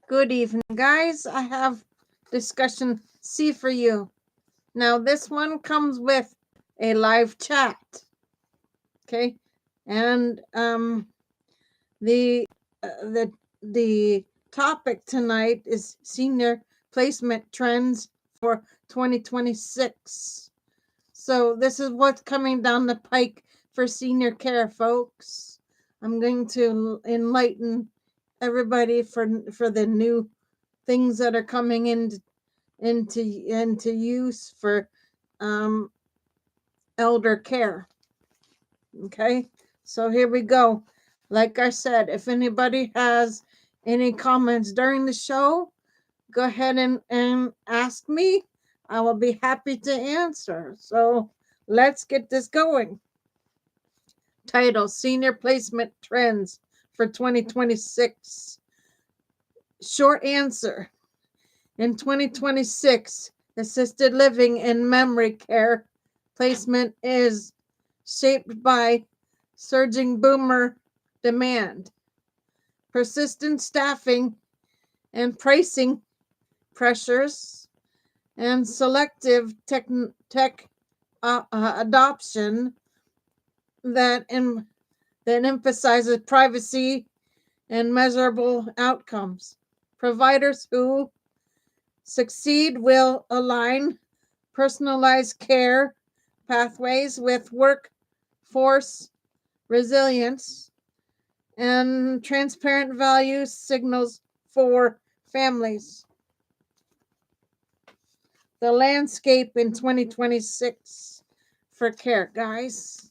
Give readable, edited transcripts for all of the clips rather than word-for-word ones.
Good evening, guys. I have discussion C for you. Now, this one comes with a live chat. Okay, and the the topic tonight is senior placement trends for 2026. So this is what's coming down the pike for senior care, folks. I'm going to enlighten everybody for the new things that are coming into use for elder care. Okay, so here we go. Like I said, if anybody has any comments during the show, go ahead and ask me. I will be happy to answer. So let's get this going. Title: Senior Placement Trends for 2026. Short answer: in 2026, assisted living and memory care placement is shaped by surging boomer demand, persistent staffing and pricing pressures, and selective tech adoption that emphasizes privacy and measurable outcomes. Providers who succeed will align personalized care pathways with workforce resilience and transparent value signals for families. The landscape in 2026 for care, guys.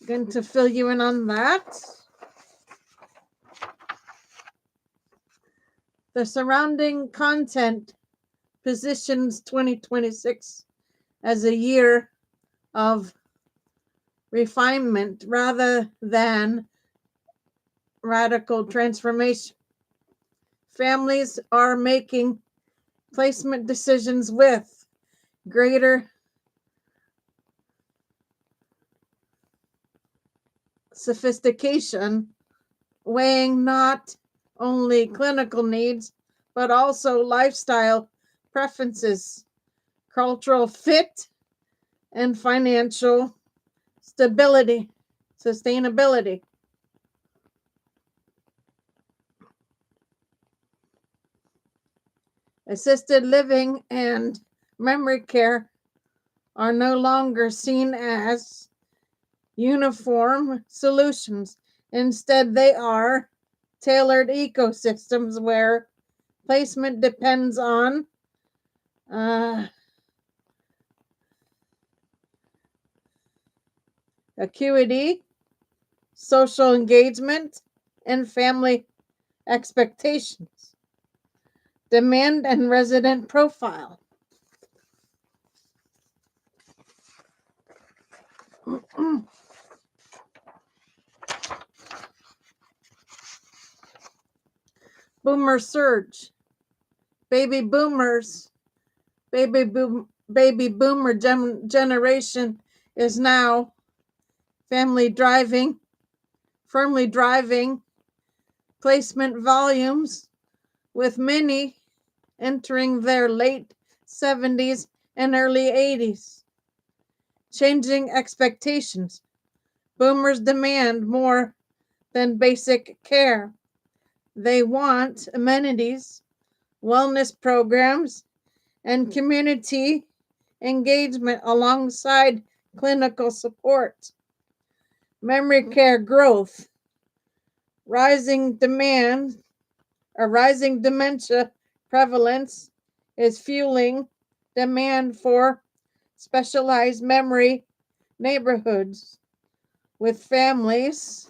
Going to fill you in on that. The surrounding content positions 2026 as a year of refinement rather than radical transformation. Families are making placement decisions with greater sophistication, weighing not only clinical needs, but also lifestyle preferences, cultural fit, and financial sustainability. Assisted living and memory care are no longer seen as uniform solutions. Instead, they are tailored ecosystems where placement depends on acuity, social engagement, and family expectations. Demand and resident profile. Boomer surge. Baby boomer generation is now firmly driving placement volumes, with many entering their late 70s and early 80s. Changing expectations. Boomers demand more than basic care. They want amenities, wellness programs, and community engagement alongside clinical support. Memory care growth. Rising dementia prevalence is fueling demand for specialized memory neighborhoods, with families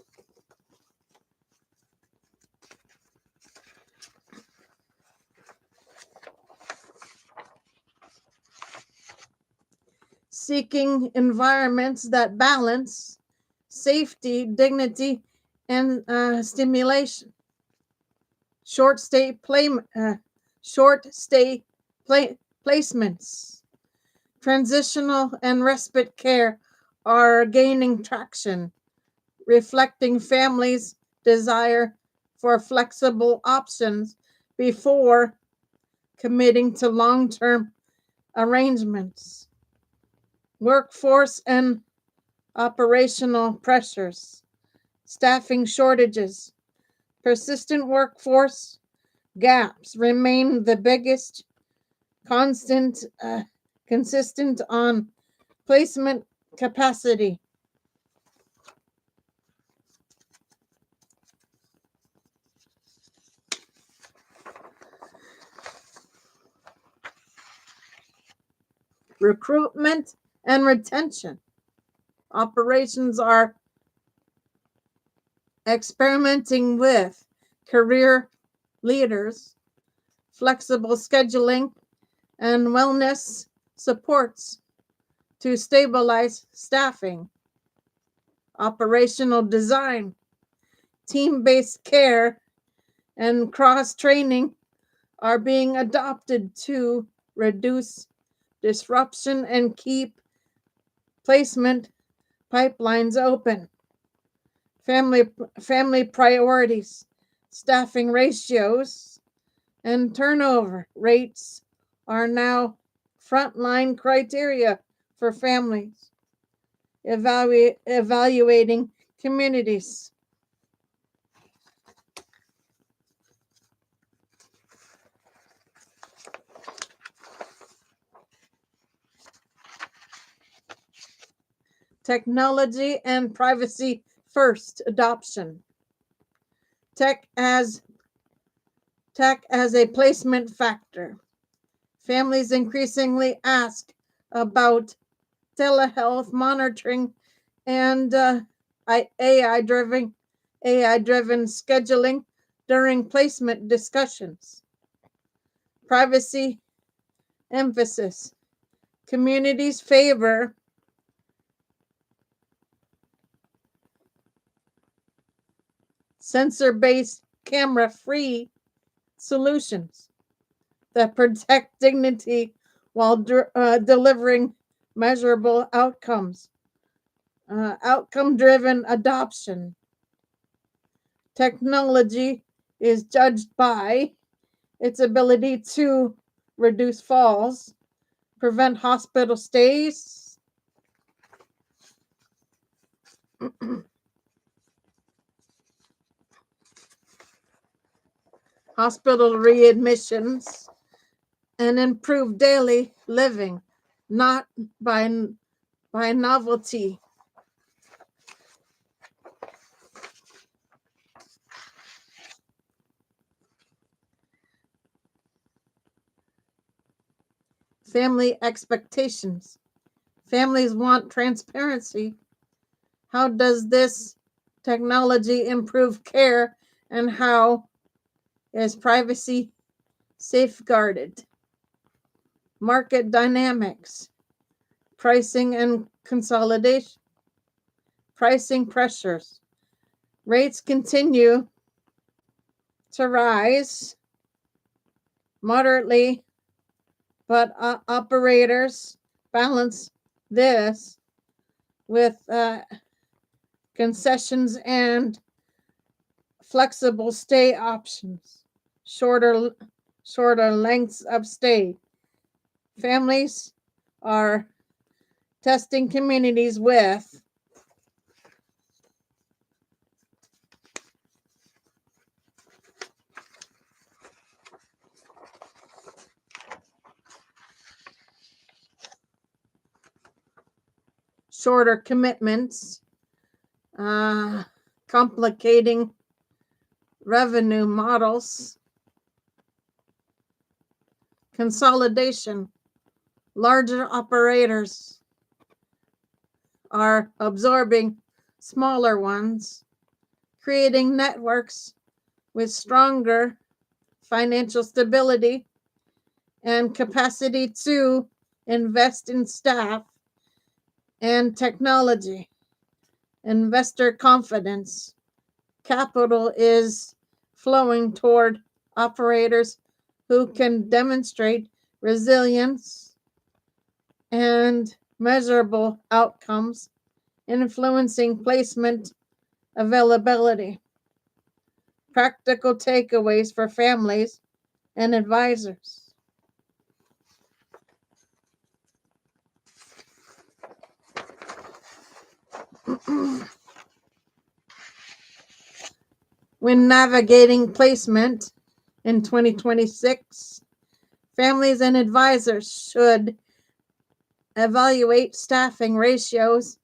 seeking environments that balance safety, dignity, and stimulation. Short stay placements. Transitional and respite care are gaining traction, reflecting families' desire for flexible options before committing to long-term arrangements. Workforce and operational pressures, staffing shortages, persistent workforce gaps remain the biggest consistent on placement capacity. Recruitment and retention. Operations are experimenting with career leaders, flexible scheduling, and wellness supports to stabilize staffing. Operational design, team-based care, and cross-training are being adopted to reduce disruption and keep placement pipelines open. Family priorities, staffing ratios, and turnover rates are now frontline criteria for families evaluating communities. Technology and privacy first adoption. Tech as a placement factor. Families increasingly ask about telehealth monitoring and AI-driven scheduling during placement discussions. Privacy emphasis. Communities favor sensor-based, camera-free solutions that protect dignity while delivering measurable outcomes. Outcome-driven adoption. Technology is judged by its ability to reduce falls, prevent hospital stays, hospital readmissions, and improve daily living, not by novelty. Family expectations. Families want transparency. How does this technology improve care, and how is privacy safeguarded? Market dynamics, pricing and consolidation, pricing pressures. Rates continue to rise moderately, but operators balance this with concessions and flexible stay options, shorter lengths of stay. Families are testing communities with shorter commitments, complicating revenue models, consolidation. Larger operators are absorbing smaller ones, creating networks with stronger financial stability and capacity to invest in staff and technology. Investor confidence. Capital is flowing toward operators who can demonstrate resilience and measurable outcomes, influencing placement availability. Practical takeaways for families and advisors. When navigating placement in 2026, families and advisors should evaluate staffing ratios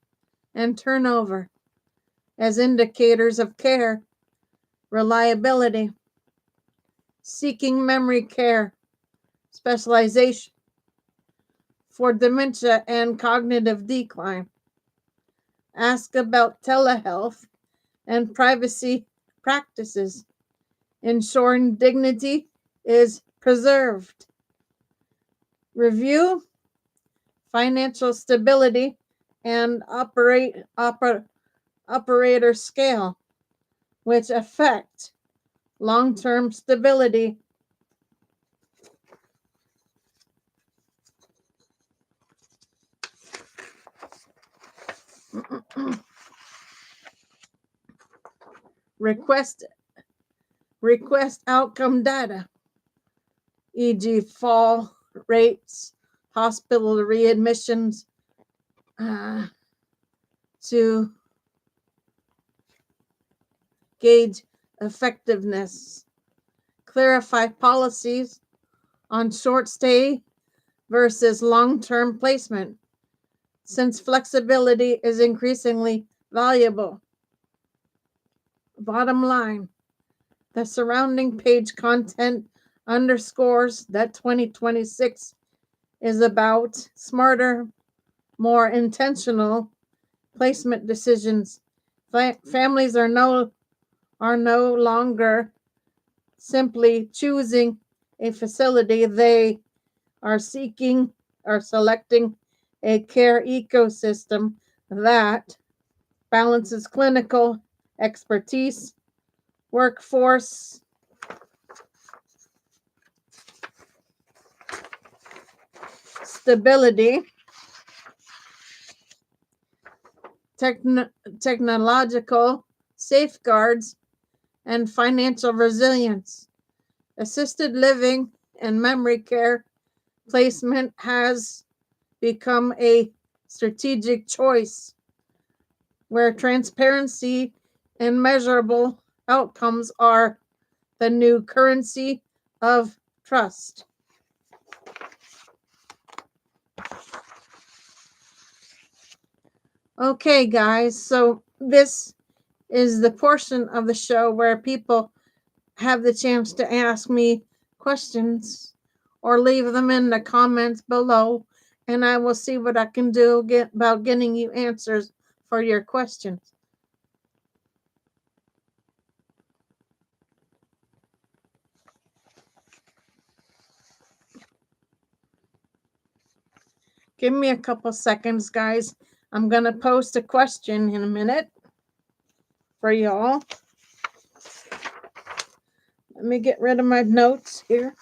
and turnover as indicators of care reliability, seeking memory care specialization for dementia and cognitive decline. Ask about telehealth and privacy practices, ensuring dignity is preserved. Review financial stability and operator scale, which affect long-term stability. Request outcome data, e.g. fall rates, hospital readmissions, to gauge effectiveness. Clarify policies on short stay versus long-term placement, since flexibility is increasingly valuable. Bottom line, the surrounding page content underscores that 2026 is about smarter, more intentional placement decisions. Families are no longer simply choosing a facility. They are selecting a care ecosystem that balances clinical expertise, workforce stability, technological safeguards, and financial resilience. Assisted living and memory care placement has become a strategic choice where transparency and measurable outcomes are the new currency of trust. Okay, guys, so this is the portion of the show where people have the chance to ask me questions or leave them in the comments below, and I will see what I can do about getting you answers for your questions. Give me a couple seconds, guys. I'm going to post a question in a minute for y'all. Let me get rid of my notes here.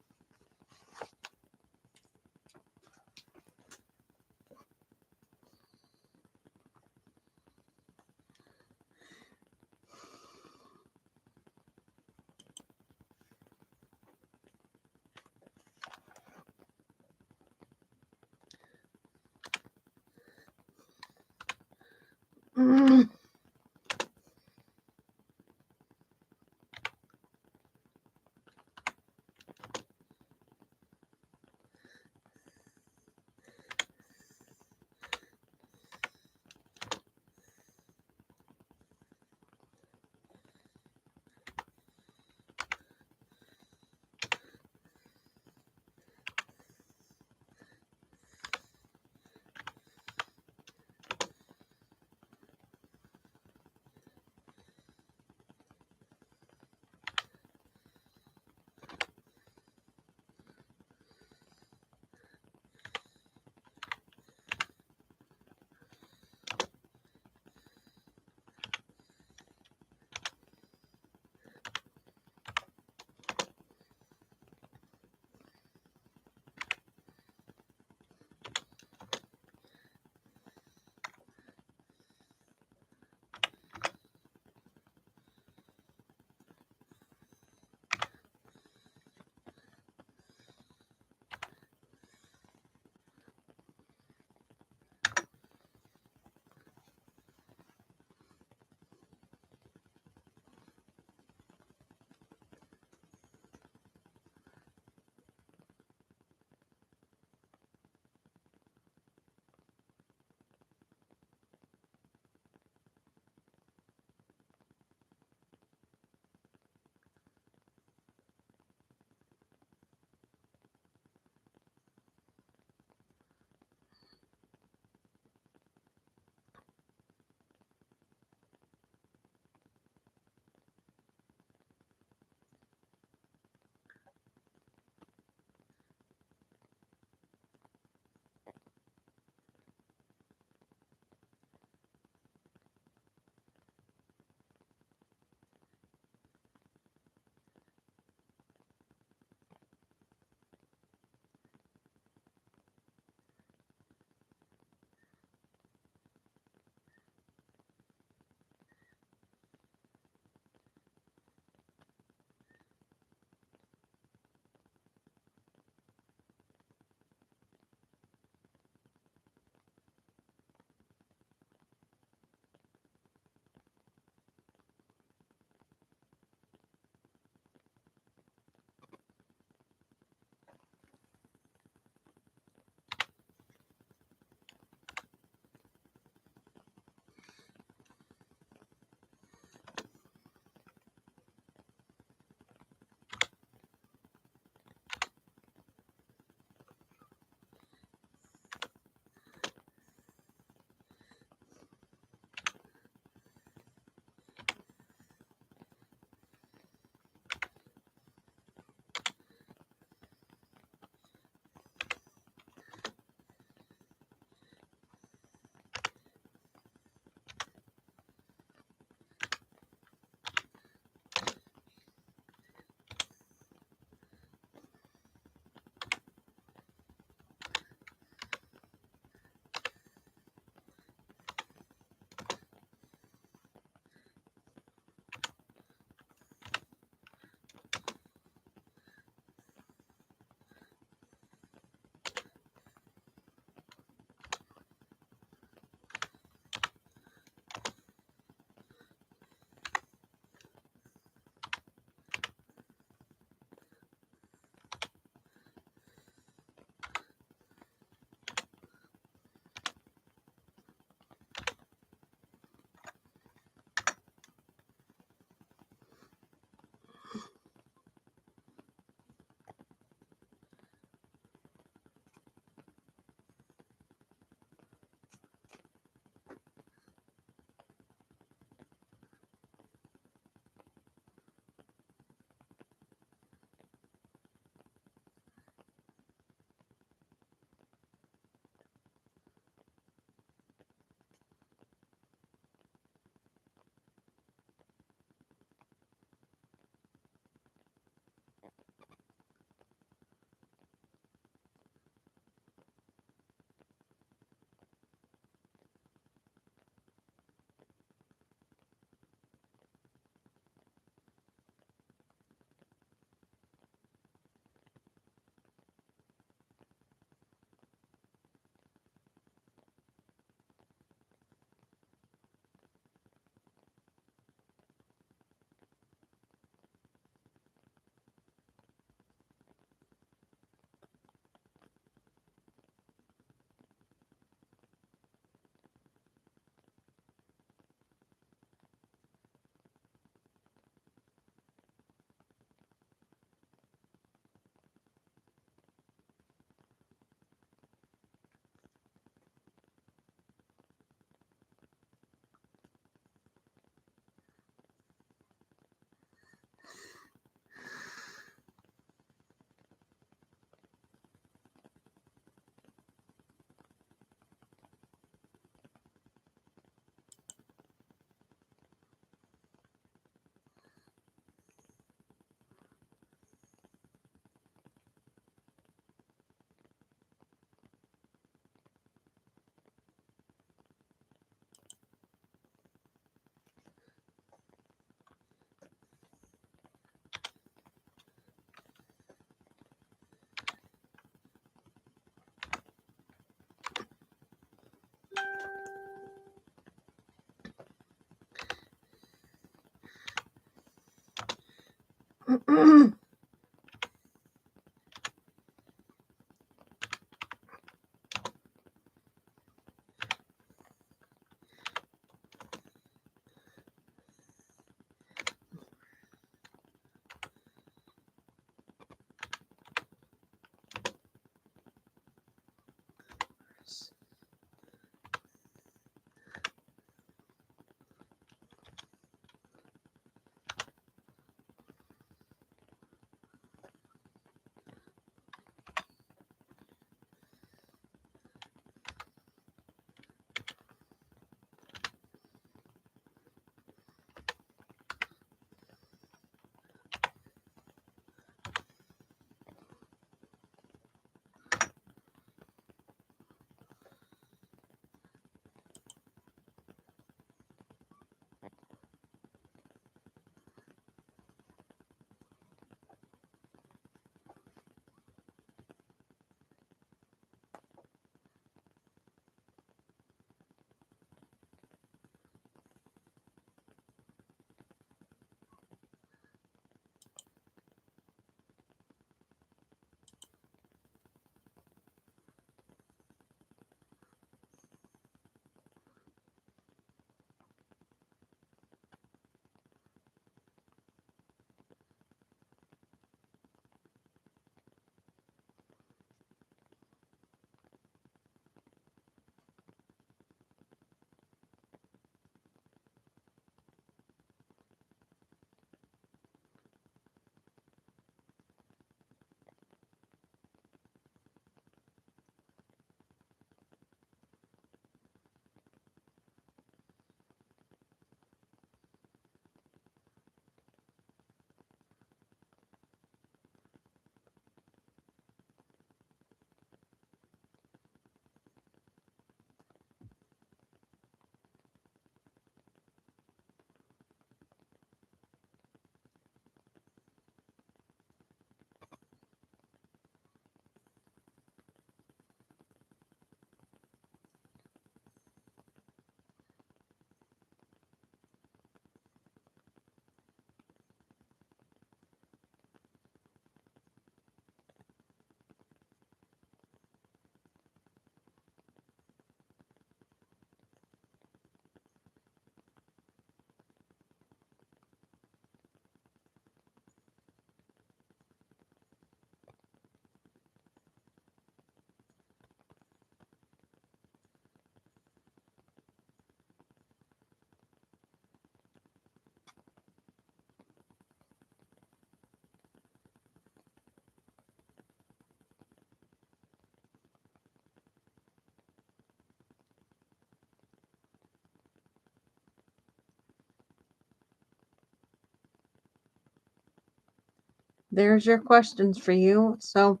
There's your questions for you. So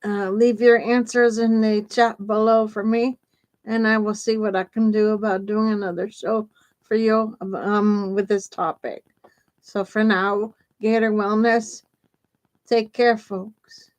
leave your answers in the chat below for me, and I will see what I can do about doing another show for you with this topic. So for now, Gator Wellness, take care, folks.